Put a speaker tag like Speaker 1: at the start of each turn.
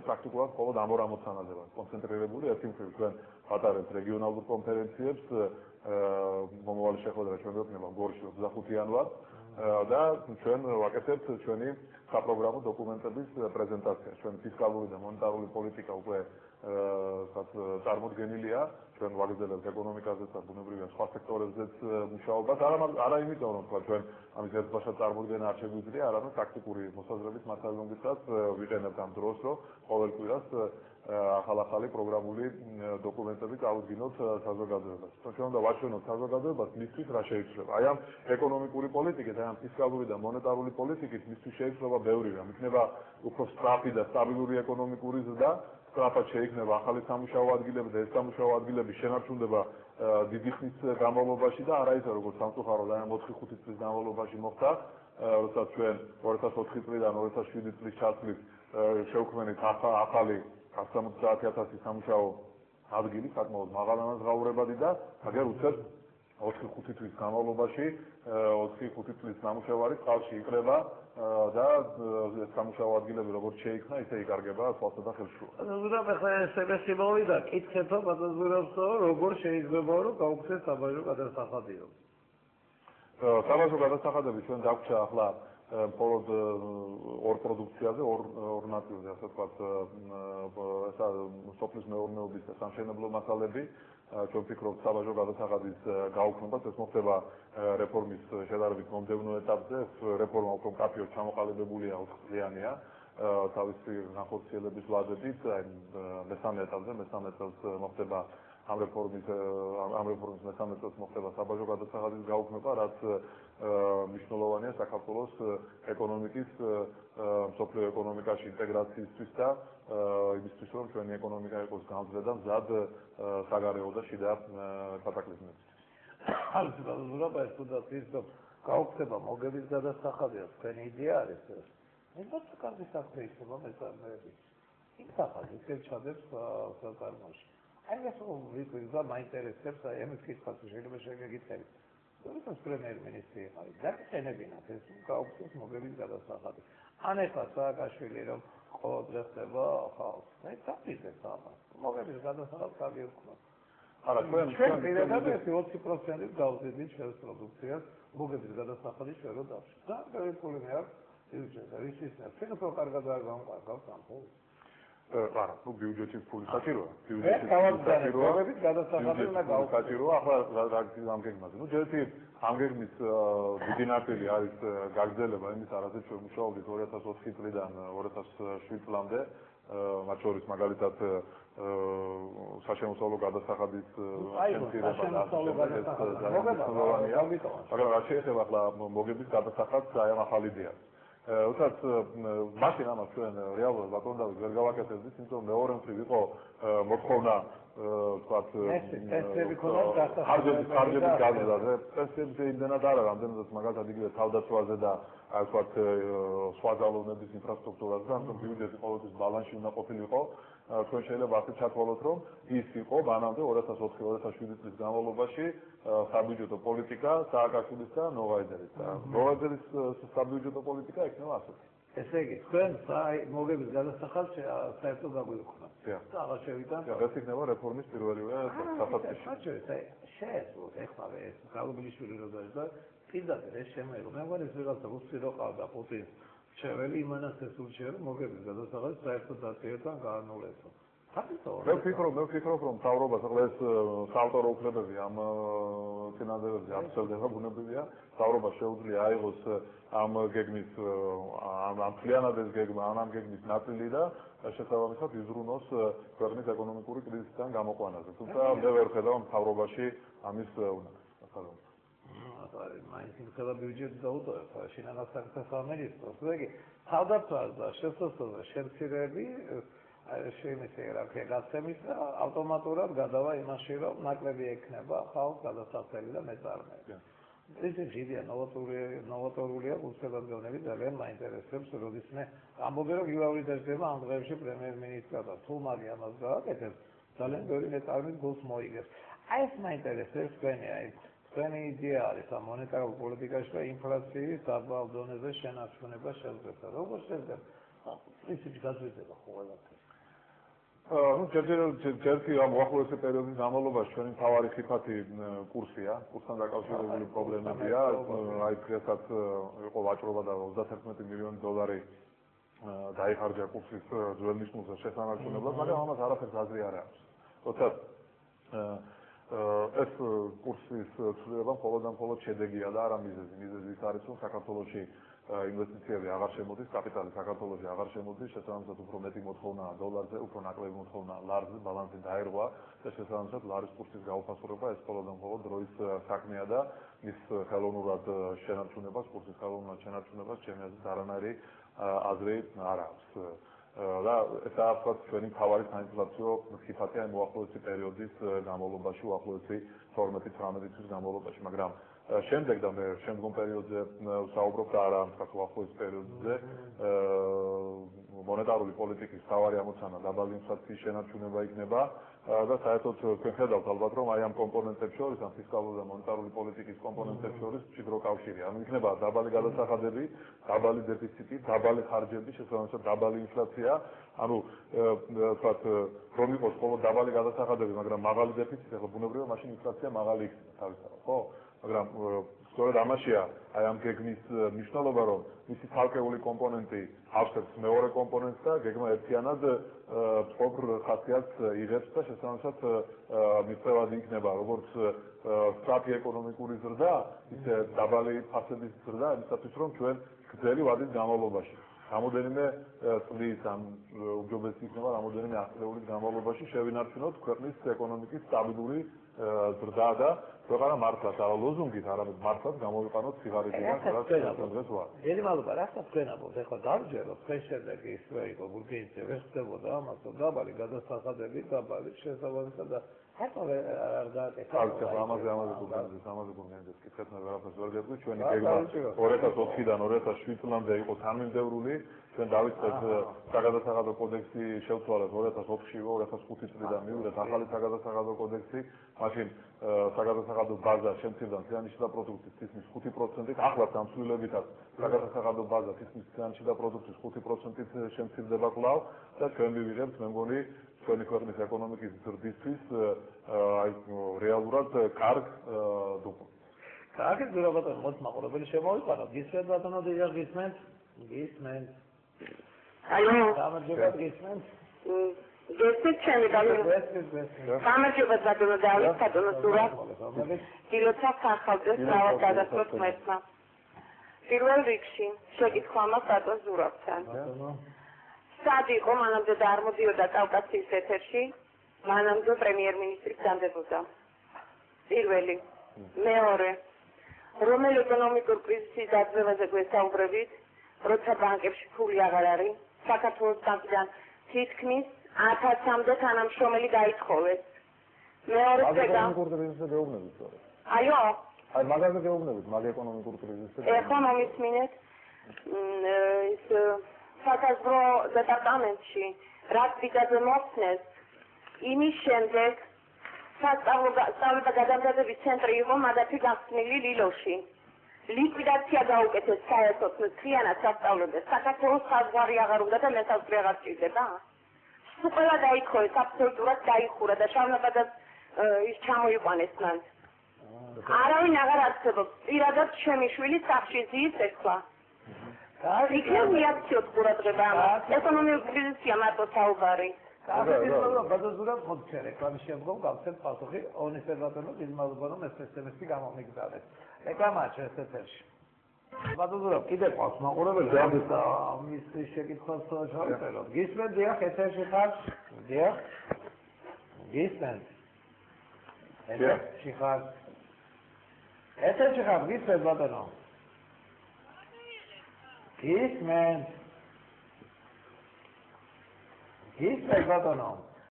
Speaker 1: პრაქტიკულად მხოლოდ ამ ორ ამოცანაზე ვარ კონცენტრირებული. ერთი მხრივ ჩვენ ვატარებთ რეგიონალურ კონფერენციებს, მომავალი შეხვედრა ჩვენ გვექნება გორში 25 იანვარს და ჩვენ ვაკეთებთ ჩვენი საპროგრამო დოკუმენტების პრეზენტაცია. ჩვენ ფისკალური და მონეტარული პოლიტიკა უკვე წარმოდგენილია, ჩვენ ვაგრძელებთ ეკონომიკაზეც და ბუნებრივია სხვა სექტორებზეც მუშაობას. არა იმიტომ რომ თქვა ჩვენ ამის ერთბაშად წარმოდგენა არ შეგვიძლია, არამედ ტაქტიკური მოსაზრებით მასალობითაც ვიყენებთ ამ დროს, რომ ყოველ კვირას ახალი პროგრამული დოკუმენტები წავიდგინოთ საზოგადოებას. ჩვენ უნდა ვაჩვენოთ საზოგადოებას მისთვის რა შეიცვლება. აი ამ ეკონომიკური პოლიტიკით, აი ამ ფისკალური და მონეტარული პოლიტიკით მისთვის შეიცვლება ბევრი რამ. იქნება უფრო სწრაფი და სტაბილური ეკონომიკური ზრდა, სწრაფად შეიქმნება ახალი სამუშაო ადგილები და ეს სამუშაო ადგილები შენარჩუნდება დიდი ხნის განმავლობაში და არა ისე როგორც სამწუხაროდ აი ამ 4-5 წლის განმავლობაში მოხდა, როდესაც ჩვენ 2004 წლიდან 2007 წლის ჩათვლით შევქმნით ახალი 170,000 სამუშაო ადგილი, საკმაოდ მაღალანაზღაურებადი და აგერ უცებ 4-5 წლის განმავლობაში 4-5 წლის ნამუშევარი წყალში იყრება და სამუშაო ადგილები როგორც შეიქმნა, ისე იკარგება თვალსა და ხელშუა.
Speaker 2: ზურაბ ახლა SMS-ი მოვიდა, კითხეთო ბატონზურაბსო, როგორ შეიძლება რომ გაუქმდეს საბაჟო გადასახადებები?
Speaker 1: საბაჟო გადასახადები ჩვენ დაგვჭა ახლა მხოლოდ ორ პროდუქციაზე, ორ ნაწილზე, ასე ვთქვათ, სოფლის მეურნეობის და სამშენებლო მასალები. ჩვენ ვფიქრობთ საბაჟო გადასახადის გაუქმებას, ეს მოხდება რეფორმის შედარებით მომდევნო ეტაპზე. რეფორმა უფრო მკაფიოდ ჩამოყალიბებულია, 4 წლიანია. თავისი განხორციელების ვადებით, მესამე ეტაპზე, მესამე წელს მოხდება ამ რეფორმის მესამე წელს მოხდება საბაჟო გადასახადის გაუქმება, რაც მნიშვნელოვანია საქართველოს ეკონომიკის, მსოფლიო ეკონომიკაში ინტეგრაციისთვის და იმისთვის, რომ ჩვენი ეკონომიკა იყოს გამძლე და მზად საგარეო და შიდა კატაკლიზმებისთვის.
Speaker 2: არის ზურაბ ეს თუნდაც ის რომ გაუქმება მოგების გადასახადი, თქვენი იდეა არის ეს. ეს კარგი საქმე იქნება მეწარმეები. იქ სახაზი შეჩადებს საწარმოში. აი ეს ვიკვირდა მაინტერესებს, აი ამის კითხვას შეიძლება შეგეკითხებით. როდესაც პრემიერ-მინისტრი არის, დაგეცენებინათ ეს გაუქმდეს მოგების გადასახადი. ან ეხლა სააკაშვილი რომ ყოველ დღეს ხდება ხალხს. აი დაფიქრეთ ამას. მოგების გადასახადი კარგი ვქნა.
Speaker 1: არა, ჩვენ
Speaker 2: პირადად 20%-ით გავზრდით ჩვენს პროდუქციას, მოგების გადასახადი ჩვენ რო დავშვა. და პერიოდული მე აქვს ის ჩვენ უფრო კარგად არ გამყარავს ამ ხოლმე.
Speaker 1: არა, ნუ ბიუჯეტის ფული საჭიროა.
Speaker 2: ბიუჯეტის გადასახადების გადასახადი უნდა
Speaker 1: გაუქმდეს. ახლა რა ამ გეგმაზე. ნუ ჯერ ამ გეგმის დიდი ნაწილი არის გაგრძელება იმის, არასაც ჩვენ მუშაობდით 2004 წლიდან 2007 წლამდე, მათ შორის მაგალითად საშემოსავლო გადასახადის
Speaker 2: შემცირება და
Speaker 1: მაგრამ რა შეეხება ახლა მოგების გადასახადს, აი ამ ახალი იდეა. უცად მაშინ ამას ჩვენ რეალურად ბატონ დავით ვერ გავაკეთებდით, იმიტომ რომ მეორე მხრივ იყო მოთხოვნა ვთქვათ ხარჯების გაზრდაზე. ტესტებზე იმდენად არა, რამდენადაც მაგალითად იგივე თავდაცვაზე და აი ვთქვათ სხვა ძალოვნების ინფრასტრუქტურაზე, ამიტომ ბიუჯეტი ყოველთვის ბალანსში უნდა ყოფილიყო. ჩვენ შეიძლება ასე ჩათვალოთ, რომ ის იყო მანამდე 2004-2007 წლის განმავლობაში საბიუჯეტო პოლიტიკა სააკაშვილის და ნოვაიძელის. ნოვაიძელის საბიუჯეტო პოლიტიკა იქნება ასეთი.
Speaker 2: ესე იგი, თქვენ მოგების გადასახადს საერთოდ გაგვიყვანთ. და აღარ შევიტანთ.
Speaker 1: ეს იქნება რეფორმის პირველივე საფასში.
Speaker 2: შეეძლო ეხლა ეს გალუბიშვილი რო დაიწყო და პირდაპირ ეს შემოიღო. მე მგონი ეს რაღაცა რუსი რო ყავდა პუტინს. შეველი იმანაც ეს ურჩევა მოგების გადასახადს საერთოდ დაწიებთან გაანულესო.
Speaker 1: მე ვფიქრობ რომ მთავრობას ახლა ეს საავტორო უფლებები ამ წინადადებებზე აფსებდება ბუნებრივია. მთავრობას შეუძლია აიღოს ამ გეგმის ამ მთლიანად ეს გეგმა ამ გეგმის ნაწილი და შესაბამისად იზრუნოს ქვეყნის ეკონომიკური კრიზისიდან გამოყვანაზე. თუმცა მე ვერ ხედავ მთავრობაში ამის უნარს.
Speaker 2: მაინც იმხელა ბიუჯეტი დაუტოვებს, შინაგან საქმეთა სამინისტროს. ესე იგი, თავდაცვას და შესაძლოა შემცირები შემეცე რა ქვია გასცემის და ავტომატურად გადავა იმაში, რომ ნაკლები ექნება ხალხს გადასახდელი და მეწარმეები. ეს იდეა ნოვატორულია, უცებად გონები ძალიან მაინტერესებს, როდის მე ამბობენ, რომ ილავრი დაждდება ამ დღეებში პრემიერ-მინისტრმა და თუ მაგ ამას გააკეთებს, ძალიან ბევრი მეწარმის გულს მოიგებს. აი ეს მაინტერესებს თქვენი თქვენი იდეა არის ამ მონეტარულ პოლიტიკაში და ინფლაციის დაბალ დონეზე შენარჩუნება შეუძლება. როგორ შეიძლება პრინციპი გაძლიერდება ყველაფერს?
Speaker 1: ну ჯერჯერობით ამ უახლოესი პერიოდის განმავლობაში ჩვენი მთავარი ხიფათი კურსია, კურსთან დაკავშირებული პრობლემებია. აი დღესაც იყო ვაჭრობა და 31 მილიონი დოლარი დაიხარჯა კურსის ძველ ნიშნულზე შესანარჩუნებლად, მაგრამ ამას არაფერს აზრი არ აქვს. როცა ეს კურსის ცვლილება მხოლოდ შედეგია და არა მიზეზი. მიზეზი ის არის, რომ საქართველოში ინვესტიციები აღარ შემოდის, კაპიტალი საქართველოში აღარ შემოდის, შესაბამისად უფრო მეტი მოთხოვნაა დოლარზე, უფრო ნაკლები მოთხოვნაა ლარზე, ბალანსი დაერღვა და შესაბამისად ლარის კურსის გაუფასურება ეს მხოლოდ დროის საქმეა და ის ხელოვნურად შენარჩუნებას, კურსის ხელოვნურად შენარჩუნებას ჩემი აზრით არანაირი აზრი არ აქვს. და ესაა ვთქვათ ჩვენი მთავარი საინფლაციო ხიფათი ამ უახლოესი პერიოდის განმავლობაში, უახლოესი 12-18 თვის განმავლობაში, მაგრამ შემდეგ და მე შემდგომ პერიოდზე ვსაუბრობ და არა ვთქვათ უახლოეს პერიოდზე მონეტარული პოლიტიკის მთავარი ამოცანა დაბალი ინფლაციის შენარჩუნება იქნება და საერთოდ თქვენ ხედავთ ალბათ რომ აი ამ კომპონენტებს შორის ამ ფისკალური და მონეტარული პოლიტიკის კომპონენტებს შორის მჭიდრო კავშირია. ანუ იქნება დაბალი გადასახადები, დაბალი დეფიციტი, დაბალი ხარჯები, შესაბამისად დაბალი ინფლაცია. ანუ ვთქვათ რომ იყოს მხოლოდ დაბალი გადასახადები, მაგრამ მაღალი დეფიციტი, ახლა ბუნებრივია მაშინ ინფლაცია მაღალი იქნება თავისთავად, ხო? მაგრამ სწორედ ამაშია აი ამ გეგმის მნიშვნელობა, რომ მისი ცალკეული კომპონენტი ავსებს მეორე კომპონენტს და გეგმა ერთიანად მწყობრ ხასიათს იღებს და შესაბამისად მიღწევადი იქნება როგორც სწრაფი ეკონომიკური ზრდა, ისე დაბალი ფასების ზრდა, იმისათვის რომ ჩვენ გრძელი ვადის განმავლობაში რამოდენიმე წლის ან უმჯობესი იქნება რამოდენიმე ათწლეულის განმავლობაში შევინარჩუნოთ ქვეყნის ეკონომიკის სტაბილური ზრდა და ქვეყანა მართლაც არა ლოზუნგით, არამედ მართლაც გამოვიყანოთ სიღარიბიდან, რაც დღეს ვარ.
Speaker 2: დიდი მადლობა, რა თქვენაბობთ, ეხლა დავჯეროთ, დღეს შემდეგ ის რა იყო ბურგინზე, ვერ ხდებოდა ამას, რომ დაბალი გადასახადები, დაბალი შესაბამისად და ხატო არ გააკეთა.
Speaker 1: ამაზე გუნდენდეს კითხეთ, მე ვერაფერს ვერ გეტყვი, ჩვენი გეგმა 2004-დან 2007 წლამდე იყო თანმიმდევრული, ჩვენ დავიწყეთ საგადასახადო კოდექსი შევცვალეთ 2004-ში, 2005 წლიდან მივიდეთ ახალი საგადასახადო კოდექსი, მაშინ საგადასახადო ბაზა შემცირდა მთლიანი შიდა პროდუქტის თითქმის 5%-ით, ახლა დამცველებითაც საგადასახადო ბაზა თითქმის მთლიანი შიდა პროდუქტის 5%-ით შემცირდება კვლავ და ჩვენ მივიღებთ, მე მგონი, ჩვენი ქვეყნის ეკონომიკის ზრდისთვის აი რეალურად კარგ დუქნს.
Speaker 2: კარგი ზურაბატონო, მოდი მაყურებელი შემოვიყვანოთ. გისმენთ ბატონო, დიახ გისმენთ. გისმენთ.
Speaker 3: ალო.
Speaker 2: გამარჯობა, გისმენთ.
Speaker 3: გესმით ჩემი ბატონო. გამარჯობა ბატონო, დავით ბატონო ზურაბ. გილოცავ ახალგაზრდას თავად გადასწროთ მეთმა. პირველ რიგში შეკითხვა მაქვს ბატონ ზურაბთან. სად იყო მანამდე და არ მოდიოდა კავკასიის ეთერში, მანამდე პრემიერ-მინისტრიც განდებოდა. პირველი. მეორე. რომელი ეკონომიკურ კრიზისის დაძლევაზე გვესაუბრებით, როცა ბანკებში ფული აღარ არის, საქართველოს ბანკიდან თითქმის 1000-მდე თანამშრომელი გაითხოვეს. მეორე წეგა. აიო.
Speaker 1: აი მაგაზე გეუბნებით, მაგ ეკონომიკურ კრიზისზე.
Speaker 3: ეხლა მომისმინეთ ის საკაზრო დეპარტამენტში რაც ვიდაზე მოხსნეს, იმის შემდეგ სასწავლო გადამზადების ცენტრი იყო მადათი გახსნილი ლილოში. ლიკვიდაცია გაუკეთეს საერთოდ მთლიანად სასწავლებელს. საქართველოს საზღვარი აღარ უნდა და მესაზღვრე აღარ ჭირდება. ყველა დაითხოვეს, აბსოლუტურად დაიხურა და შავნაბადას ის ჩამოიყვანეს მან. არავინ აღარ არსებობს. პირადად ჩემი შვილი სახლში ზის ეხლა. იქნებ მიაქციოთ ყურადღება ამას. ეკონომიკური კრიზისია მარტო საუბარი.
Speaker 2: ბაზაზურად მოდი რეკლამის შემდგომ გავცემ პასუხი ონისერ ბატონო, დიდი მადლობა რომ ეს SMS-ი გამომიგზავნეთ. რეკლამაა ჩვენს ეთერში. ბაზაზურად კიდე ყავს მაყურებელი, ამის შეკითხვას ჩავწეროთ. გისმენთ, დიახ, ეთერში ხარ? დიახ. გისმენთ. ეთერში ხარ? ეთერში ხარ, გისმენთ ბატონო. გისმენთ. გისმენთ ბატონო.